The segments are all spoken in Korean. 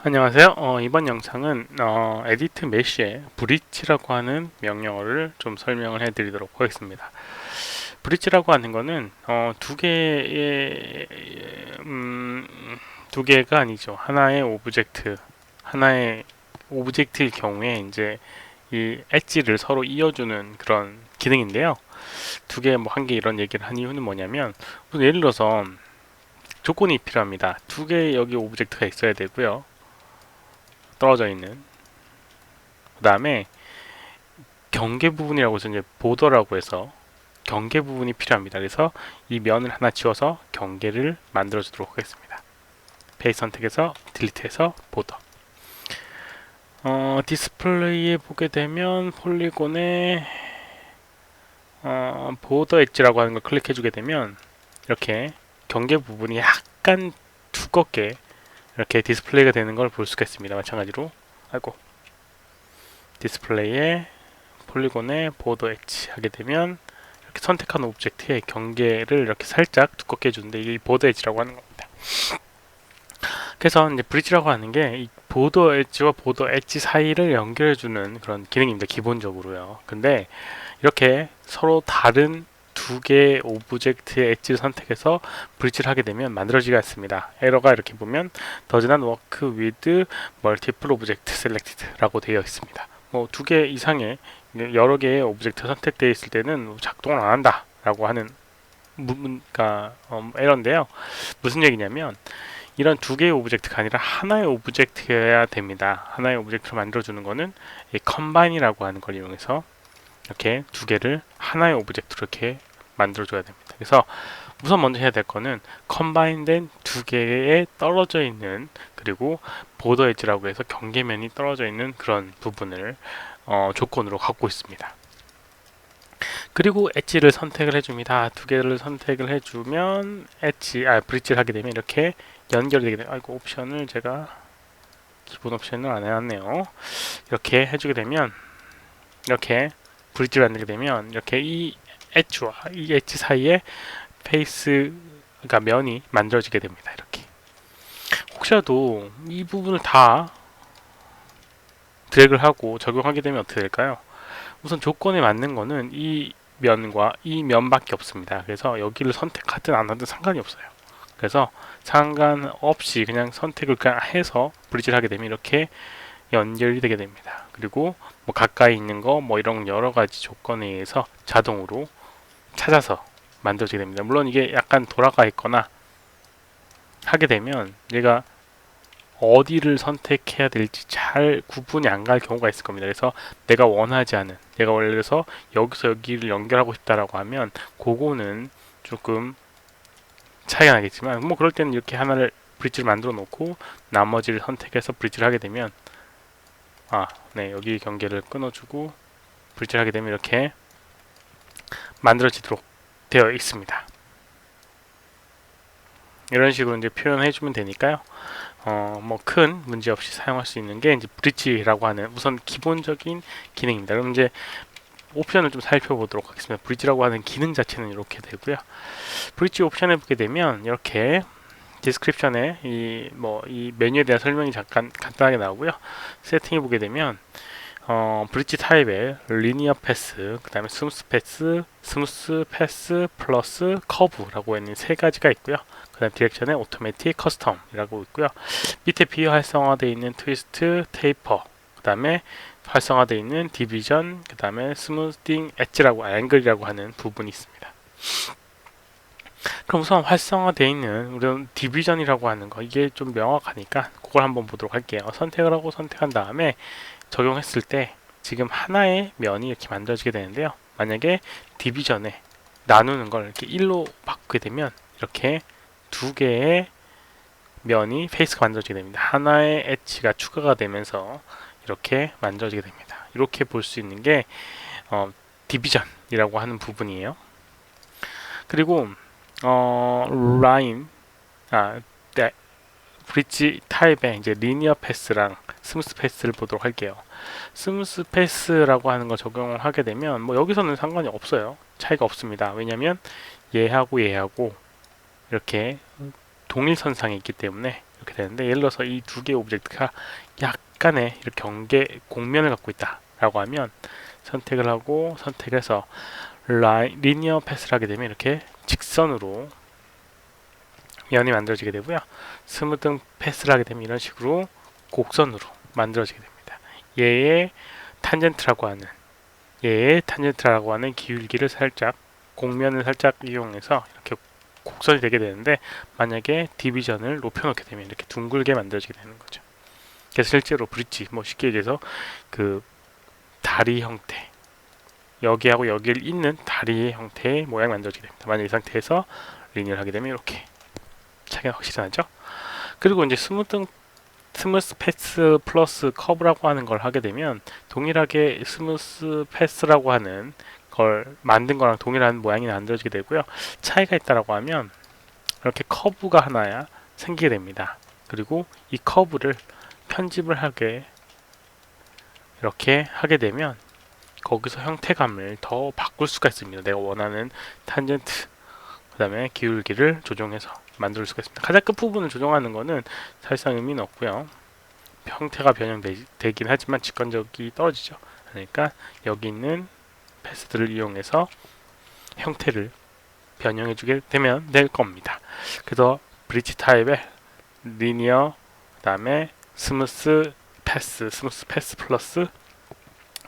안녕하세요. 이번 영상은 에디트 메쉬의 브릿지라고 하는 명령어를 좀 설명을 해드리도록 하겠습니다. 브릿지라고 하는 거는 두 개가 아니죠. 하나의 오브젝트일 경우에 이제 이 엣지를 서로 이어주는 그런 기능인데요. 두 개, 뭐 한 개 이런 얘기를 한 이유는 뭐냐면, 우선 예를 들어서 조건이 필요합니다. 두 개의 여기 오브젝트가 있어야 되고요. 떨어져 있는. 그 다음에 경계 부분이라고 해서 이제 보더라고 해서 경계 부분이 필요합니다. 그래서 이 면을 하나 지워서 경계를 만들어 주도록 하겠습니다. 페이스 선택해서 딜리트해서 보더. 디스플레이에 보게 되면 폴리곤에 보더 엣지라고 하는 걸 클릭해 주게 되면 이렇게 경계 부분이 약간 두껍게 이렇게 디스플레이가 되는 걸 볼 수가 있습니다. 마찬가지로 디스플레이에 폴리곤에 보더 엣지 하게 되면 이렇게 선택한 오브젝트의 경계를 이렇게 살짝 두껍게 해주는데 이게 보더 엣지라고 하는 겁니다. 그래서 이제 브릿지라고 하는 게 이 보더 엣지와 보더 엣지 사이를 연결해주는 그런 기능입니다. 기본적으로요. 근데 이렇게 서로 다른 두 개의 오브젝트의 엣지를 선택해서 브릿지를 하게 되면 만들어지지 않습니다. 에러가 이렇게 보면 does not work with multiple object selected라고 되어 있습니다. 뭐 두 개 이상의 여러 개의 오브젝트가 선택되어 있을 때는 작동을 안 한다 라고 하는 에러인데요. 무슨 얘기냐면 이런 두 개의 오브젝트가 아니라 하나의 오브젝트여야 됩니다. 하나의 오브젝트를 만들어주는 거는 이 컴바인이라고 하는 걸 이용해서 이렇게 두 개를 하나의 오브젝트로 이렇게 만들어줘야 됩니다. 그래서 우선 먼저 해야 될 거는 컴바인된 두 개의 떨어져 있는 그리고 보더 엣지라고 해서 경계면이 떨어져 있는 그런 부분을 조건으로 갖고 있습니다. 그리고 엣지를 선택을 해줍니다. 두 개를 선택을 해주면 브릿지를 하게 되면 이렇게 연결이 되게 돼요. 아이고, 옵션을 제가 기본 옵션을 안 해놨네요. 이렇게 해주게 되면 이렇게 브릿지를 만들게 되면 이렇게 이 엣지 사이에 그러니까 면이 만들어지게 됩니다. 이렇게 혹시라도 이 부분을 다 드래그를 하고 적용하게 되면 어떻게 될까요? 우선 조건에 맞는 거는 이 면과 이 면밖에 없습니다. 그래서 여기를 선택하든 안 하든 상관이 없어요. 그래서 상관없이 그냥 선택을 그냥 해서 브릿지를 하게 되면 이렇게 연결이 되게 됩니다. 그리고 뭐 가까이 있는 거 뭐 이런 여러 가지 조건에 의해서 자동으로 찾아서 만들어지게 됩니다. 물론 이게 약간 돌아가 있거나 하게 되면 얘가 어디를 선택해야 될지 잘 구분이 안 갈 경우가 있을 겁니다. 그래서 내가 원하지 않은, 내가 원래 서 여기서 여기를 연결하고 싶다라고 하면 그거는 조금 차이가 나겠지만 뭐 그럴 때는 이렇게 하나를 브릿지를 만들어 놓고 나머지를 선택해서 브릿지를 하게 되면 여기 경계를 끊어주고 브릿지를 하게 되면 이렇게 만들어지도록 되어 있습니다. 이런 식으로 이제 표현해주면 되니까요. 뭐 큰 문제 없이 사용할 수 있는 게 이제 브릿지라고 하는 우선 기본적인 기능입니다. 그럼 이제 옵션을 좀 살펴보도록 하겠습니다. 브릿지라고 하는 기능 자체는 이렇게 되고요. 브릿지 옵션에 보게 되면 이렇게 디스크립션에 이 메뉴에 대한 설명이 잠깐 간단하게 나오고요. 세팅해 보게 되면 브릿지 타입에 리니어 패스, 그 다음에 스무스 패스 플러스 커브라고 있는 세 가지가 있고요. 그 다음 디렉션에 오토매틱 커스텀이라고 있고요. 밑에 비활성화되어 있는 트위스트 테이퍼, 그 다음에 활성화되어 있는 디비전, 그 다음에 스무딩 앵글이라고 하는 부분이 있습니다. 그럼 우선 활성화되어 있는 우리 디비전이라고 하는 거 이게 좀 명확하니까 그걸 한번 보도록 할게요. 선택을 하고 선택한 다음에 적용했을 때 지금 하나의 면이 이렇게 만들어지게 되는데요. 만약에 디비전에 나누는 걸 이렇게 1로 바꾸게 되면 이렇게 두 개의 면이 페이스가 만들어지게 됩니다. 하나의 엣지가 추가가 되면서 이렇게 만들어지게 됩니다. 이렇게 볼 수 있는 게 디비전이라고 하는 부분이에요. 그리고 라인 브릿지 타입의 이제 리니어 패스랑 스무스 패스를 보도록 할게요. 스무스 패스라고 하는 걸 적용을 하게 되면 뭐 여기서는 상관이 없어요. 차이가 없습니다. 왜냐면 얘하고 이렇게 동일선상에 있기 때문에 이렇게 되는데, 예를 들어서 이 두 개의 오브젝트가 약간의 이렇게 공면을 갖고 있다라고 하면 선택을 하고 선택해서 리니어 패스를 하게 되면 이렇게 직선으로 면이 만들어지게 되고요. 스무드 패스를 하게 되면 이런 식으로 곡선으로 만들어지게 됩니다. 얘의 탄젠트라고 하는 기울기를 살짝, 곡면을 살짝 이용해서 이렇게 곡선이 되게 되는데, 만약에 디비전을 높여놓게 되면 이렇게 둥글게 만들어지게 되는 거죠. 그래서 실제로 브릿지, 뭐 쉽게 얘기해서 그 다리 형태, 여기하고 여기를 잇는 다리의 형태의 모양이 만들어지게 됩니다. 만약 이 상태에서 리니어를 하게 되면 이렇게 차이가 확실히 나죠. 그리고 이제 스무스 패스 플러스 커브라고 하는 걸 하게 되면 동일하게 스무스 패스라고 하는 걸 만든 거랑 동일한 모양이 만들어지게 되고요. 차이가 있다라고 하면 이렇게 커브가 하나 생기게 됩니다. 그리고 이 커브를 편집을 이렇게 하게 되면 거기서 형태감을 더 바꿀 수가 있습니다. 내가 원하는 탄젠트, 그 다음에 기울기를 조정해서 만들 수가 있습니다. 가장 끝부분을 조정하는 거는 사실상 의미는 없고요. 형태가 변형되긴 하지만 직관적이 떨어지죠. 그러니까 여기 있는 패스들을 이용해서 형태를 변형해 주게 되면 될 겁니다. 그래서 브릿지 타입의 리니어, 그 다음에 스무스 패스 플러스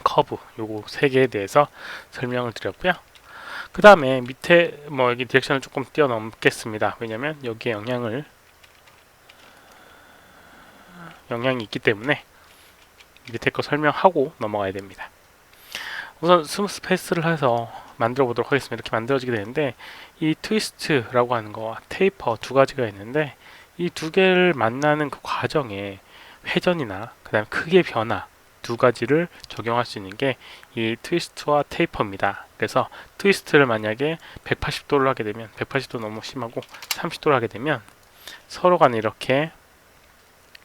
커브, 요거 세 개에 대해서 설명을 드렸고요. 그 다음에 밑에 뭐 여기 디렉션을 조금 뛰어넘겠습니다. 왜냐면 여기에 영향이 있기 때문에 밑에 거 설명하고 넘어가야 됩니다. 우선 스무스 패스를 해서 만들어 보도록 하겠습니다. 이렇게 만들어지게 되는데, 이 트위스트라고 하는 거와 테이퍼 두 가지가 있는데, 이 두 개를 만나는 그 과정에 회전이나 그 다음 크기의 변화 두 가지를 적용할 수 있는 게 이 트위스트와 테이퍼입니다. 그래서 트위스트를 만약에 180도를 하게 되면, 180도 너무 심하고 30도를 하게 되면 서로 간에 이렇게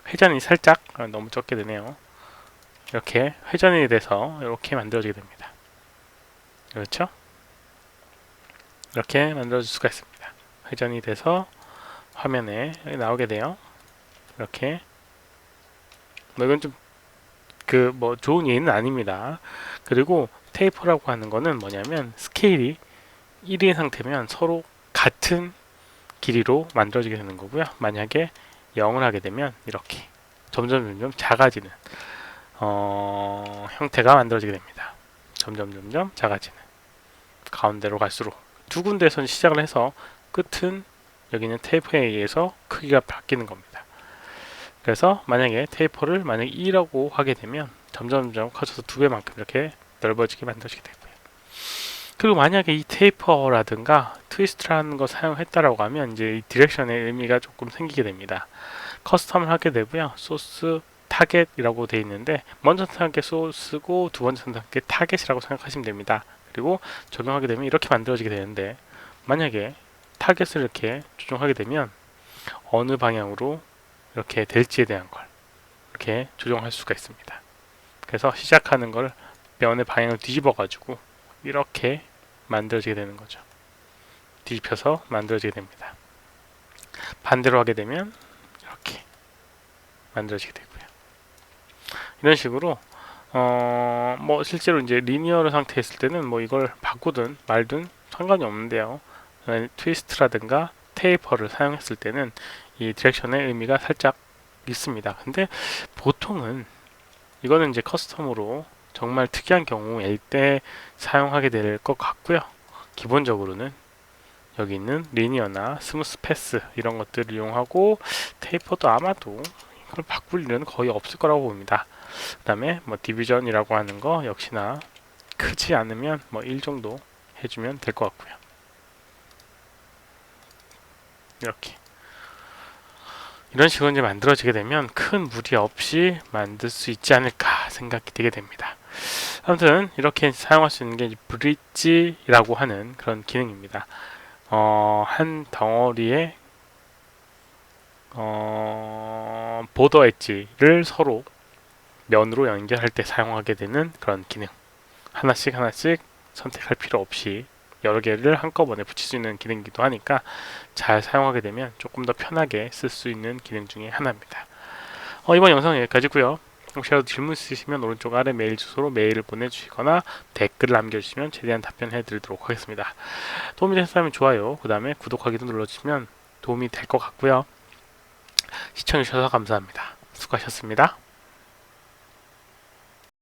회전이 살짝, 너무 적게 되네요. 이렇게 회전이 돼서 이렇게 만들어지게 됩니다. 그렇죠? 이렇게 만들어질 수가 있습니다. 회전이 돼서 화면에 나오게 돼요. 이렇게. 뭐 이건 좀 좋은 예는 아닙니다. 그리고 테이퍼라고 하는 거는 뭐냐면 스케일이 1인 상태면 서로 같은 길이로 만들어지게 되는 거고요. 만약에 0을 하게 되면 이렇게 점점 작아지는 형태가 만들어지게 됩니다. 점점 작아지는, 가운데로 갈수록 두 군데에서 시작을 해서 끝은 여기는 테이퍼에 의해서 크기가 바뀌는 겁니다. 그래서 만약에 테이퍼를 만약에 2라고 하게 되면 점점 커져서 2배만큼 이렇게 넓어지게 만들어지게 되고요. 그리고 만약에 이 테이퍼라든가 트위스트라는 거 사용했다라고 하면 이제 이 디렉션의 의미가 조금 생기게 됩니다. 커스텀을 하게 되고요. 소스 타겟이라고 되어 있는데, 먼저 선택한 게 소스고 두 번째 선택한 게 타겟이라고 생각하시면 됩니다. 그리고 적용하게 되면 이렇게 만들어지게 되는데, 만약에 타겟을 이렇게 조정하게 되면 어느 방향으로 이렇게 될지에 대한 걸 이렇게 조정할 수가 있습니다. 그래서 시작하는 걸 면의 방향을 뒤집어 가지고 이렇게 만들어지게 되는 거죠. 뒤집혀서 만들어지게 됩니다. 반대로 하게 되면 이렇게 만들어지게 되고요. 이런 식으로 뭐 실제로 이제 리니어로 상태에 있을 때는 뭐 이걸 바꾸든 말든 상관이 없는데요. 트위스트라든가 테이퍼를 사용했을 때는 이 디렉션의 의미가 살짝 있습니다. 근데 보통은 이거는 이제 커스텀으로 정말 특이한 경우일 때 사용하게 될 것 같고요. 기본적으로는 여기 있는 리니어나 스무스 패스 이런 것들을 이용하고, 테이퍼도 아마도 이걸 바꿀 일은 거의 없을 거라고 봅니다. 그 다음에 뭐 디비전이라고 하는 거 역시나 크지 않으면 뭐 1 정도 해주면 될 것 같고요. 이렇게 이런 식으로 이제 만들어지게 되면 큰 무리 없이 만들 수 있지 않을까 생각이 되게 됩니다. 아무튼 이렇게 사용할 수 있는 게 브릿지라고 하는 그런 기능입니다. 한 덩어리의 보더 엣지를 서로 면으로 연결할 때 사용하게 되는 그런 기능. 하나씩 선택할 필요 없이 여러 개를 한꺼번에 붙일 수 있는 기능이기도 하니까 잘 사용하게 되면 조금 더 편하게 쓸 수 있는 기능 중에 하나입니다. 이번 영상은 여기까지고요. 혹시라도 질문 있으시면 오른쪽 아래 메일 주소로 메일을 보내주시거나 댓글을 남겨주시면 최대한 답변해 드리도록 하겠습니다. 도움이 되셨다면 좋아요, 그 다음에 구독하기도 눌러주시면 도움이 될 것 같고요. 시청해주셔서 감사합니다. 수고하셨습니다.